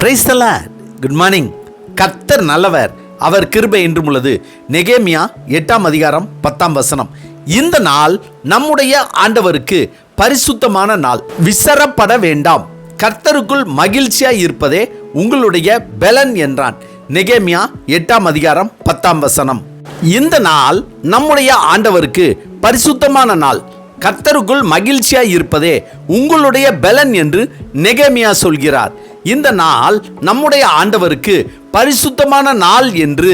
Praise the Lord. Good morning. கர்த்தர் நல்லவர், அவர் கிருபை என்றும் உள்ளது. நெகேமியா 8ஆம் அதிகாரம் 10ஆம் வசனம். இந்த நாள் நம்முடைய ஆண்டவருக்கு பரிசுத்தமான நாள். விசரப்பட வேண்டாம், கர்த்தருக்குள் மகிழ்ச்சியாய் இருப்பதே உங்களுடைய பெலன் என்றான். நெகேமியா 8ஆம் அதிகாரம் 10ஆம் வசனம். இந்த நாள் நம்முடைய ஆண்டவருக்கு பரிசுத்தமான நாள், கர்த்தருக்குள் மகிழ்ச்சியாய் இருப்பதே உங்களுடைய பெலன் என்று நெகேமியா சொல்கிறார். இந்த நாள் நம்முடைய ஆண்டவருக்கு பரிசுத்தமான நாள் என்று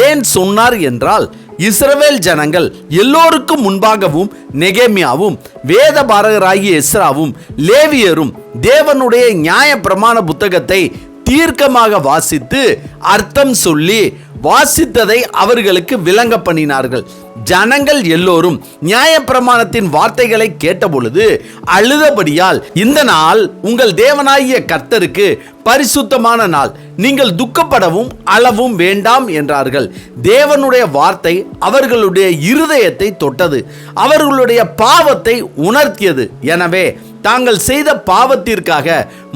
ஏன் சொன்னார் என்றால், இஸ்ரவேல் ஜனங்கள் எல்லோருக்கும் முன்பாகவும் நெகேமியாவும் வேதபாரகராகிய எஸ்ராவும் லேவியரும் தேவனுடைய நியாய பிரமாண புத்தகத்தை தீர்க்கமாக வாசித்து அர்த்தம் சொல்லி வாசித்ததை அவர்களுக்கு விளங்க பண்ணினார்கள். ஜனங்கள் எல்லோரும் நியாயப்பிரமாணத்தின் வார்த்தைகளை கேட்டபொழுது அழுதபடியால், இந்த நாள் உங்கள் தேவனாகிய கர்த்தருக்கு பரிசுத்தமான நாள், நீங்கள் துக்கப்படவும் அளவும் வேண்டாம் என்றார்கள். தேவனுடைய வார்த்தை அவர்களுடைய இருதயத்தை தொட்டது, அவர்களுடைய பாவத்தை உணர்த்தியது. எனவே தாங்கள் செய்த பாவத்திற்காக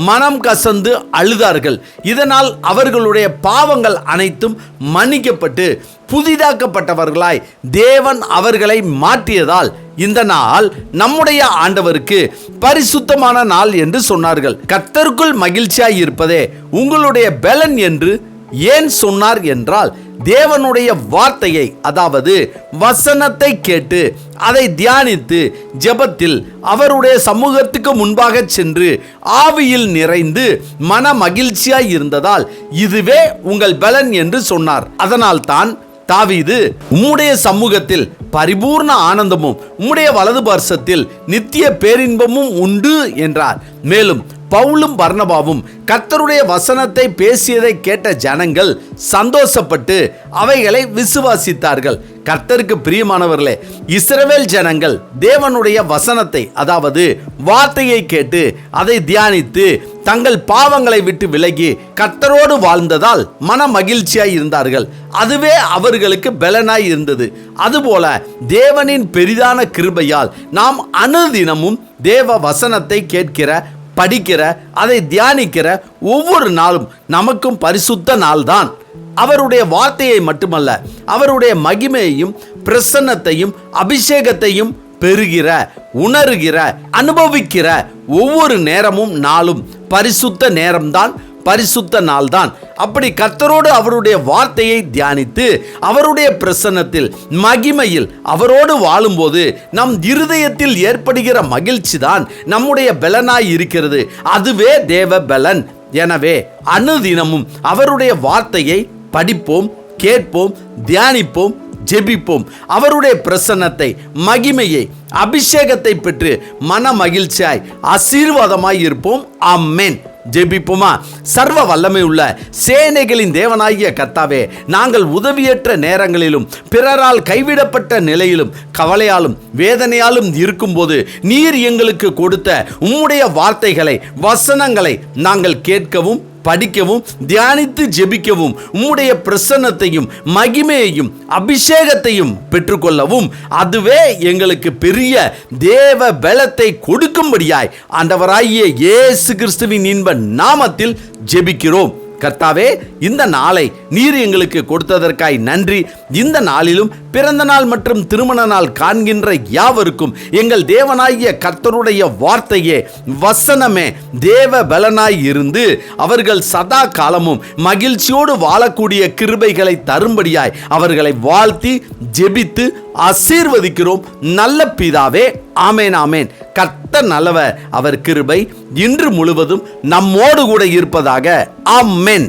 மனம் கசந்து அழுதார்கள். இதனால் அவர்களுடைய பாவங்கள் அனைத்தும் மன்னிக்கப்பட்டு புதிதாக்கப்பட்டவர்களாய் தேவன் அவர்களை மாற்றியதால் இந்த நாள் நம்முடைய ஆண்டவருக்கு பரிசுத்தமான நாள் என்று சொன்னார்கள். கர்த்தருக்குள் மகிழ்ச்சியாய் இருப்பதே உங்களுடைய பெலன் என்று ஏன் சொன்னார் என்றால், தேவனுடைய வார்த்தையை, அதாவது வசனத்தை கேட்டு அதை தியானித்து ஜெபத்தில் அவருடைய சமூகத்துக்கு முன்பாக சென்று ஆவியில் நிறைந்து மன மகிழ்ச்சியாய் இருந்ததால் இதுவே உங்கள் பெலன் என்று சொன்னார். அதனால் தான் தாவீது, உம்முடைய சமூகத்தில் பரிபூர்ண ஆனந்தமும் உம்முடைய வலது பார்சத்தில் நித்திய பேரின்பமும் உண்டு என்றார். மேலும் பவுலும் பர்னபாவும் கர்த்தருடைய வசனத்தை பேசியதை கேட்ட ஜனங்கள் சந்தோஷப்பட்டு அவைகளை விசுவாசித்தார்கள். கர்த்தருக்கு பிரியமானவர்களே, இஸ்ரவேல் ஜனங்கள் தேவனுடைய வசனத்தை, அதாவது வார்த்தையை கேட்டு அதை தியானித்து தங்கள் பாவங்களை விட்டு விலகி கர்த்தரோடு வாழ்ந்ததால் மன மகிழ்ச்சியாய் இருந்தார்கள். அதுவே அவர்களுக்கு பெலனாய் இருந்தது. அதுபோல தேவனின் பெரிதான கிருபையால் நாம் அனுதினமும் தேவ வசனத்தை கேட்கிற, படிக்கிற, அதை தியானிக்கிற ஒவ்வொரு நாளும் நமக்கும் பரிசுத்த நாள்தான். அவருடைய வார்த்தையை மட்டுமல்ல, அவருடைய மகிமையையும் பிரசன்னத்தையும் அபிஷேகத்தையும் பெறுகிற, உணர்கிற, அனுபவிக்கிற ஒவ்வொரு நேரமும் நாளும் பரிசுத்த நேரம்தான், பரிசுத்த நாள்தான். அப்படி கர்த்தரோடு அவருடைய வார்த்தையை தியானித்து அவருடைய பிரசன்னத்தில் மகிமையில் அவரோடு வாழும்போது நம் இருதயத்தில் ஏற்படுகிற மகிழ்ச்சி தான் நம்முடைய பெலனாய் இருக்கிறது. அதுவே தேவ பெலன். எனவே அனுதினமும் அவருடைய வார்த்தையை படிப்போம், கேட்போம், தியானிப்போம், ஜெபிப்போம். அவருடைய பிரசன்னத்தை, மகிமையை, அபிஷேகத்தை பெற்று மன மகிழ்ச்சியாய் ஆசீர்வாதமாய் இருப்போம். ஆமென். ஜெபிப்போமா? சர்வ வல்லமை உள்ள சேனைகளின் தேவனாகிய கர்த்தாவே, நாங்கள் உதவியற்ற நேரங்களிலும் பிறரால் கைவிடப்பட்ட நிலையிலும் கவலையாலும் வேதனையாலும் இருக்கும்போது நீர் எங்களுக்கு கொடுத்த உம்முடைய வார்த்தைகளை, வசனங்களை நாங்கள் கேட்கவும், படிக்கவும், தியானித்து ஜெபிக்கவும், உம்முடைய பிரசன்னத்தையும் மகிமையையும் அபிஷேகத்தையும் பெற்றுக்கொள்ளவும், அதுவே எங்களுக்கு பெரிய தேவ பலத்தை கொடுக்கும்படியாய் ஆண்டவராகிய இயேசு கிறிஸ்துவின் இன்ப நாமத்தில் ஜெபிக்கிறோம். கர்த்தாவே, இந்த நாளை நீர் எங்களுக்கு கொடுத்ததற்காய் நன்றி. இந்த நாளிலும் பிறந்த நாள் மற்றும் திருமண நாள் காண்கின்ற யாவருக்கும் எங்கள் தேவனாகிய கர்த்தருடைய வார்த்தையே, வசனமே தேவ பலனாய் இருந்து அவர்கள் சதா காலமும் மகிழ்ச்சியோடு வாழக்கூடிய கிருபைகளை தரும்படியாய் அவர்களை வாழ்த்தி ஜெபித்து ஆசீர்வதிக்கிறோம். நல்ல பிதாவே, ஆமேன், ஆமேன். கர்த்தர் நல்லவர், அவர் கிருபை இன்று முழுவதும் நம்மோடு கூட இருப்பதாக. ஆமென்.